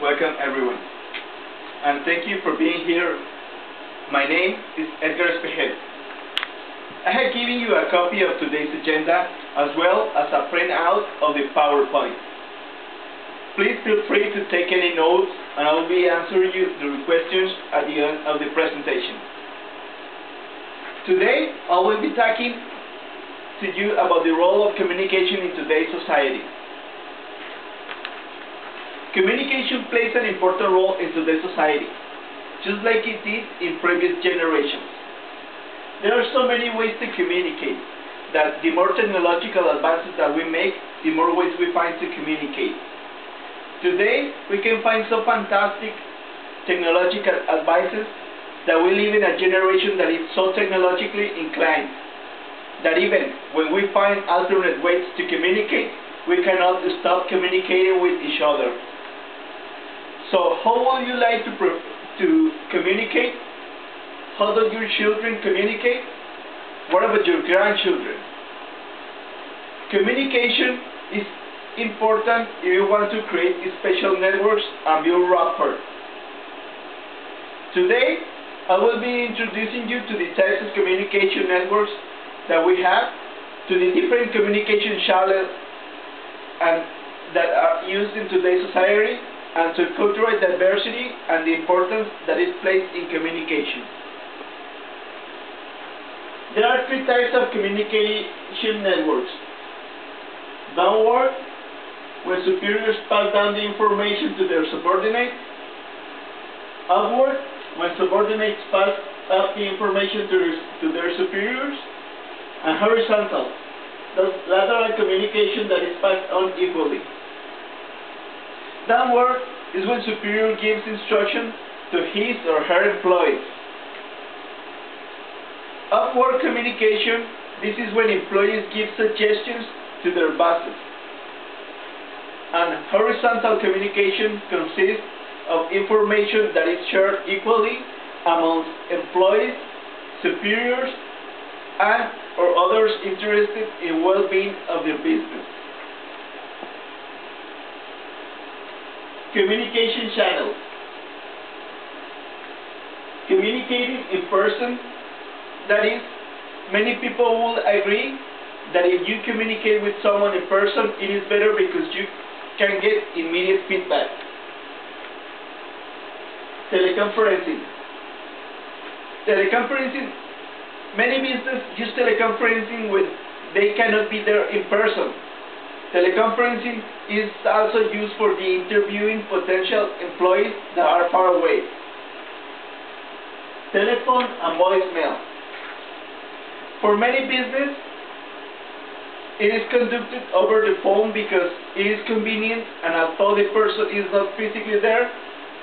Welcome everyone, and thank you for being here. My name is Edgar Espejel. I have given you a copy of today's agenda as well as a printout of the PowerPoint. Please feel free to take any notes, and I will be answering you the questions at the end of the presentation. Today I will be talking to you about the role of communication in today's society. Communication plays an important role in today's society, just like it did in previous generations. There are so many ways to communicate that the more technological advances that we make, the more ways we find to communicate. Today, we can find so fantastic technological advances that we live in a generation that is so technologically inclined that even when we find alternate ways to communicate, we cannot stop communicating with each other. So how would you like to communicate? How do your children communicate? What about your grandchildren? Communication is important if you want to create special networks and build rapport. Today, I will be introducing you to the types of communication networks that we have, to the different communication channels that are used in today's society, and to cultural diversity and the importance that is placed in communication. There are three types of communication networks. Downward, when superiors pass down the information to their subordinates. Upward, when subordinates pass up the information to their superiors. And horizontal, the lateral communication that is passed on equally. Downward is when superior gives instruction to his or her employees. Upward communication, this is when employees give suggestions to their bosses. And horizontal communication consists of information that is shared equally amongst employees, superiors, and or others interested in well-being of their business. Communication channels. Communicating in person, that is, many people will agree that if you communicate with someone in person, it is better because you can get immediate feedback. Teleconferencing. Teleconferencing, many businesses use teleconferencing when they cannot be there in person. Teleconferencing is also used for the interviewing potential employees that are far away. Telephone and voicemail. For many businesses, it is conducted over the phone because it is convenient, and although the person is not physically there,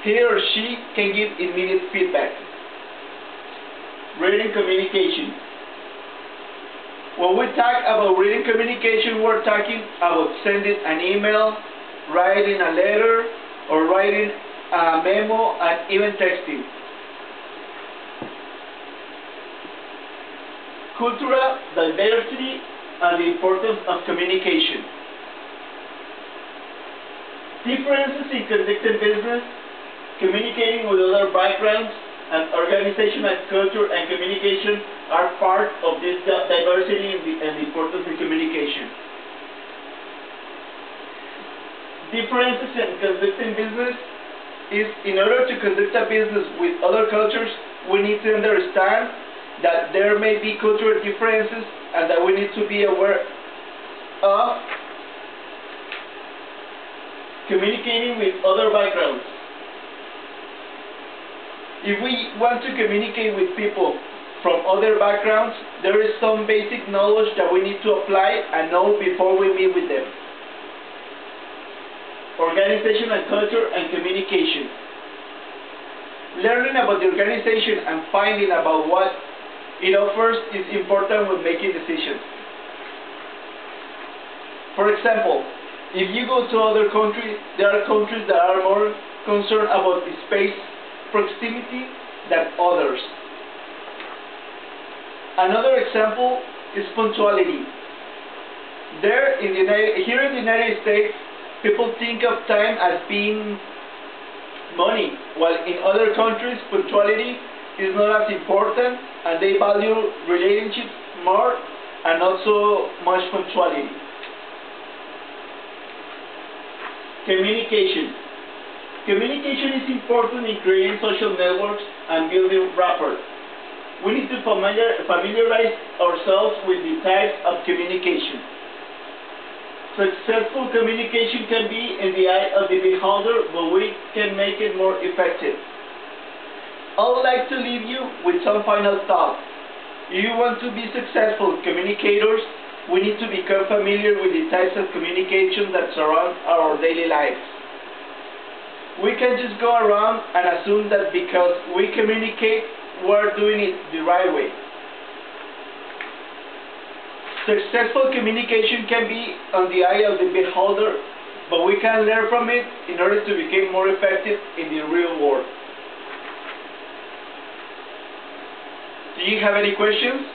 he or she can give immediate feedback. Written communication. When we talk about written communication, we're talking about sending an email, writing a letter, or writing a memo, and even texting. Cultural diversity and the importance of communication. Differences in conducting business, communicating with other backgrounds, and organizational culture and communication are part of this diversity and the importance of communication. Differences in conducting business is, in order to conduct a business with other cultures, we need to understand that there may be cultural differences and that we need to be aware of communicating with other backgrounds. If we want to communicate with people from other backgrounds, there is some basic knowledge that we need to apply and know before we meet with them. Organizational culture and communication. Learning about the organization and finding about what it offers is important when making decisions. For example, if you go to other countries, there are countries that are more concerned about the space proximity than others. Another example is punctuality. Here in the United States, people think of time as being money, while in other countries punctuality is not as important and they value relationships more and not so much punctuality. Communication. Communication is important in creating social networks and building rapport. We need to familiarize ourselves with the types of communication. Successful communication can be in the eye of the beholder, but we can make it more effective. I would like to leave you with some final thoughts. If you want to be successful communicators, we need to become familiar with the types of communication that surround our daily lives. We can just go around and assume that because we communicate, we're doing it the right way. Successful communication can be on the eye of the beholder, but we can learn from it in order to become more effective in the real world. Do you have any questions?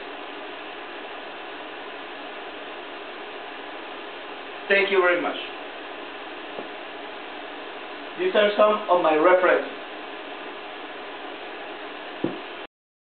Thank you very much. These are some of my references.